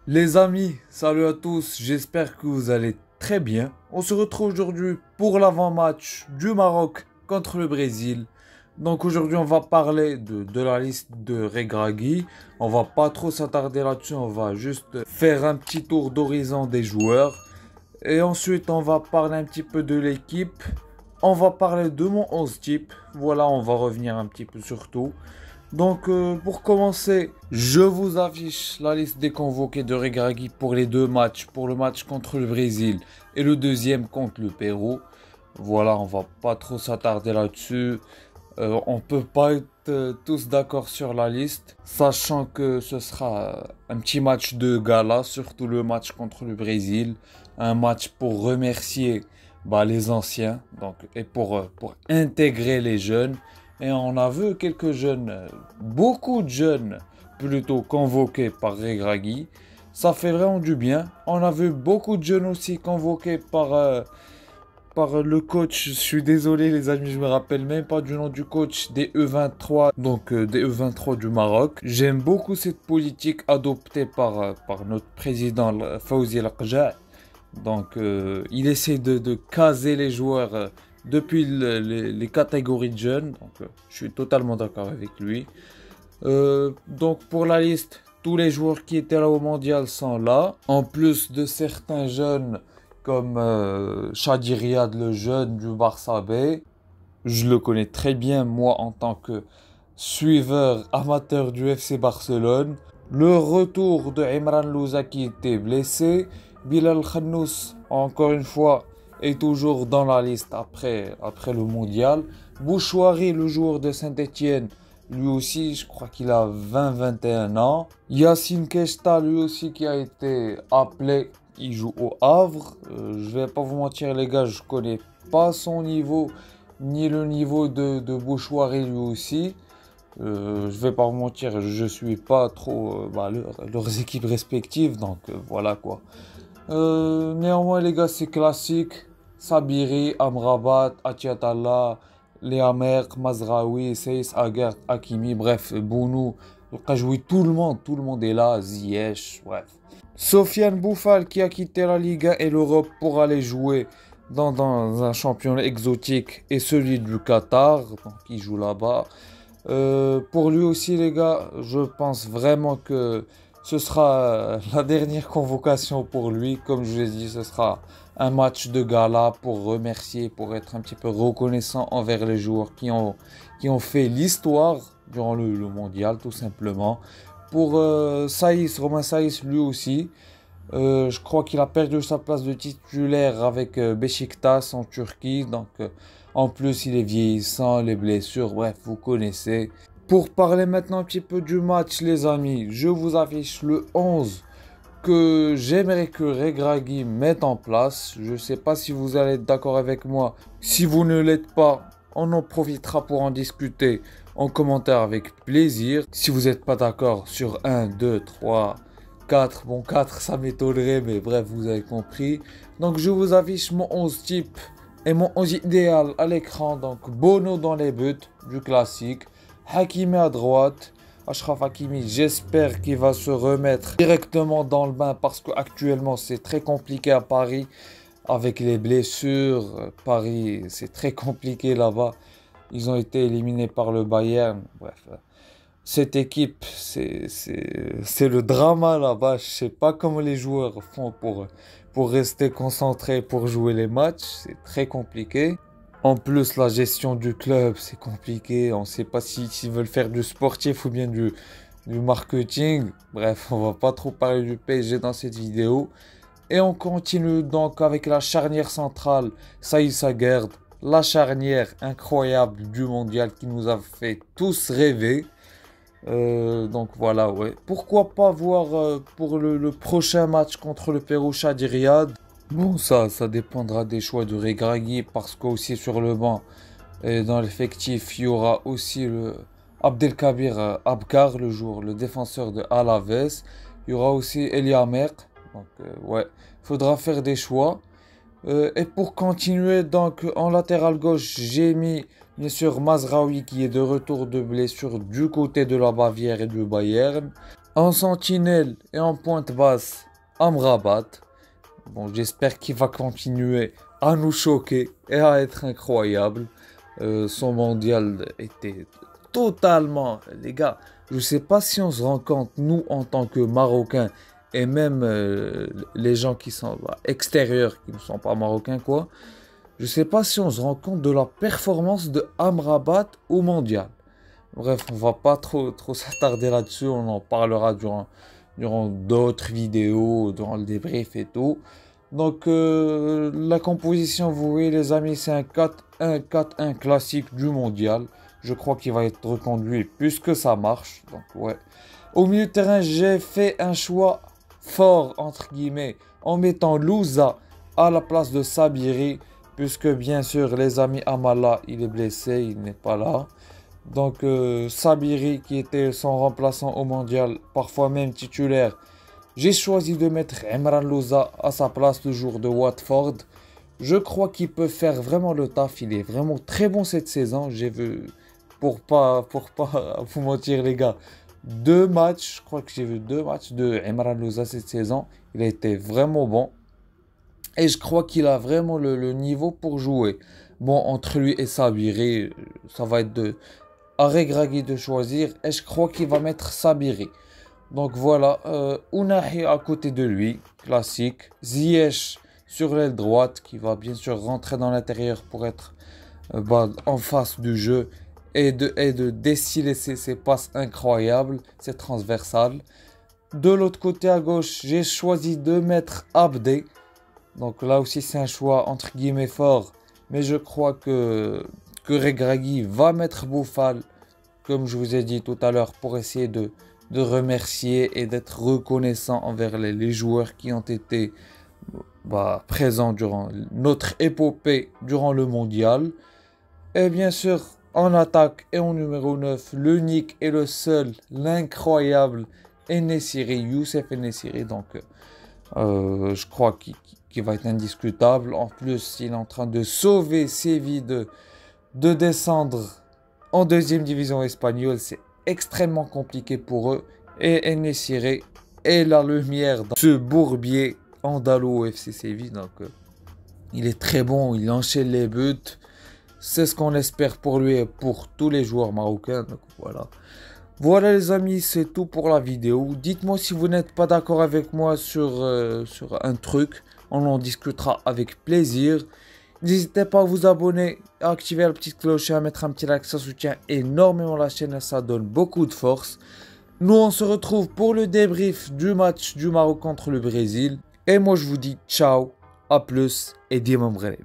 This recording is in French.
Les amis, salut à tous, j'espère que vous allez très bien. On se retrouve aujourd'hui pour l'avant-match du Maroc contre le Brésil. Donc aujourd'hui on va parler de la liste de Regragui. On va pas trop s'attarder là-dessus, on va juste faire un petit tour d'horizon des joueurs. Et ensuite on va parler un petit peu de l'équipe. On va parler de mon 11 type. Voilà, on va revenir un petit peu sur tout. Donc, pour commencer, je vous affiche la liste des convoqués de Regragui pour les deux matchs, pour le match contre le Brésil et le deuxième contre le Pérou. Voilà, on va pas trop s'attarder là-dessus. On peut pas être tous d'accord sur la liste, sachant que ce sera un petit match de gala, surtout le match contre le Brésil, un match pour remercier les anciens, donc et pour intégrer les jeunes. Et on a vu quelques jeunes, beaucoup de jeunes plutôt convoqués par Regragui. Ça fait vraiment du bien. On a vu beaucoup de jeunes aussi convoqués par le coach. Je suis désolé les amis, je me rappelle même pas du nom du coach des E23, donc des E23 du Maroc. J'aime beaucoup cette politique adoptée par notre président Fawzi El Qja. Donc il essaie de caser les joueurs depuis les catégories de jeunes. Donc je suis totalement d'accord avec lui. Donc pour la liste, tous les joueurs qui étaient là au mondial sont là. En plus de certains jeunes comme Chadi Riyad, le jeune du Barça B. Je le connais très bien, moi, en tant que suiveur amateur du FC Barcelone. Le retour de Imran Louza qui était blessé. Bilal Khannous, encore une fois, est toujours dans la liste après le mondial. Bouchouari, le joueur de Saint-Étienne, lui aussi, je crois qu'il a 20-21 ans. Yacine Keshta, lui aussi, qui a été appelé, il joue au Havre. Je vais pas vous mentir, les gars, je connais pas son niveau, ni le niveau de Bouchouari, lui aussi. Je vais pas vous mentir, je suis pas trop leurs équipes respectives, donc voilà quoi. Néanmoins, les gars, c'est classique. Sabiri, Amrabat, Atiatalla, Leamer, Mazraoui, Seyss, Aguerd, Hakimi, bref, Bounou, El Qajoui, tout le monde est là, Ziyech, bref. Sofiane Bouffal qui a quitté la Liga et l'Europe pour aller jouer dans un championnat exotique et celui du Qatar, donc il joue là-bas. Pour lui aussi, les gars, je pense vraiment que ce sera la dernière convocation pour lui. Comme je l'ai dit, ce sera un match de gala pour remercier, pour être un petit peu reconnaissant envers les joueurs qui ont fait l'histoire durant le mondial, tout simplement. Pour Saïs, Romain Saïs, lui aussi, je crois qu'il a perdu sa place de titulaire avec Beşiktaş en Turquie. Donc, en plus, il est vieillissant, les blessures, bref, vous connaissez. Pour parler maintenant un petit peu du match, les amis, je vous affiche le 11 que j'aimerais que Regragui mette en place. Je ne sais pas si vous allez être d'accord avec moi. Si vous ne l'êtes pas, on en profitera pour en discuter en commentaire avec plaisir. Si vous n'êtes pas d'accord sur 1, 2, 3, 4, bon 4 ça m'étonnerait, mais bref, vous avez compris. Donc je vous affiche mon 11 type et mon 11 idéal à l'écran. Donc Bono dans les buts, du classique. Hakimi à droite. Achraf Hakimi, j'espère qu'il va se remettre directement dans le bain parce qu'actuellement c'est très compliqué à Paris avec les blessures. Paris, c'est très compliqué là-bas. Ils ont été éliminés par le Bayern. Bref, cette équipe, c'est le drama là-bas. Je sais pas comment les joueurs font pour rester concentrés pour jouer les matchs. C'est très compliqué. En plus, la gestion du club, c'est compliqué. On ne sait pas s'ils veulent faire du sportif ou bien du marketing. Bref, on va pas trop parler du PSG dans cette vidéo. Et on continue donc avec la charnière centrale, Saïss Aguerd. La charnière incroyable du mondial qui nous a fait tous rêver. Donc voilà, ouais. Pourquoi pas voir pour le prochain match contre le Pérou Chadi Riyad. Bon, ça dépendra des choix de Regragui parce qu'aussi sur le banc et dans l'effectif, il y aura aussi le Abdelkabir Abkar, le défenseur de Alaves. Il y aura aussi Eliamer. Donc, ouais, faudra faire des choix. Et pour continuer, donc en latéral gauche, j'ai mis bien sûr Mazraoui qui est de retour de blessure du côté de la Bavière et du Bayern. En sentinelle et en pointe basse, Amrabat. Bon, j'espère qu'il va continuer à nous choquer et à être incroyable. Son mondial était totalement... Les gars, je sais pas si on se rend compte, nous, en tant que Marocains, et même les gens qui sont extérieurs, qui ne sont pas Marocains, quoi. Je sais pas si on se rend compte de la performance de Amrabat au mondial. Bref, on va pas trop s'attarder là-dessus, on en parlera durant d'autres vidéos, durant le débrief et tout. Donc, la composition, vous voyez, les amis, c'est un 4-1-4-1 classique du mondial. Je crois qu'il va être reconduit puisque ça marche. Donc, ouais. Au milieu de terrain, j'ai fait un choix fort, entre guillemets, en mettant Louza à la place de Sabiri, puisque bien sûr, les amis, Amala, il est blessé, il n'est pas là. Donc, Sabiri, qui était son remplaçant au mondial, parfois même titulaire, j'ai choisi de mettre Emran Louza à sa place le jour de Watford. Je crois qu'il peut faire vraiment le taf. Il est vraiment très bon cette saison. J'ai vu, pour pas vous mentir les gars, deux matchs. Je crois que j'ai vu deux matchs de Emran Louza cette saison. Il a été vraiment bon. Et je crois qu'il a vraiment le niveau pour jouer. Bon, entre lui et Sabiri, ça va être à Regragui de choisir. Et je crois qu'il va mettre Sabiri. Donc voilà, Ounahi à côté de lui, classique. Ziyech sur l'aile droite, qui va bien sûr rentrer dans l'intérieur pour être en face du jeu et de déciler ses passes incroyables, ses transversales. De l'autre côté à gauche, j'ai choisi de mettre Abdé. Donc là aussi c'est un choix entre guillemets fort, mais je crois que Regragui va mettre Boufal, comme je vous ai dit tout à l'heure, pour essayer de remercier et d'être reconnaissant envers les joueurs qui ont été présents durant notre épopée durant le mondial. Et bien sûr, en attaque et en numéro 9, l'unique et le seul, l'incroyable En-Nesyri, Youssef En-Nesyri. Donc, je crois qu'il va être indiscutable. En plus, il est en train de sauver Séville de descendre en deuxième division espagnole. C'est extrêmement compliqué pour eux. Et En-Nesyri est la lumière dans ce bourbier andalou FC Séville. Donc, il est très bon, il enchaîne les buts. C'est ce qu'on espère pour lui et pour tous les joueurs marocains. Donc, voilà. Voilà les amis, c'est tout pour la vidéo. Dites-moi si vous n'êtes pas d'accord avec moi sur un truc. On en discutera avec plaisir. N'hésitez pas à vous abonner, à activer la petite cloche et à mettre un petit like. Ça soutient énormément la chaîne et ça donne beaucoup de force. Nous, on se retrouve pour le débrief du match du Maroc contre le Brésil. Et moi, je vous dis ciao, à plus et Dima Mghreb.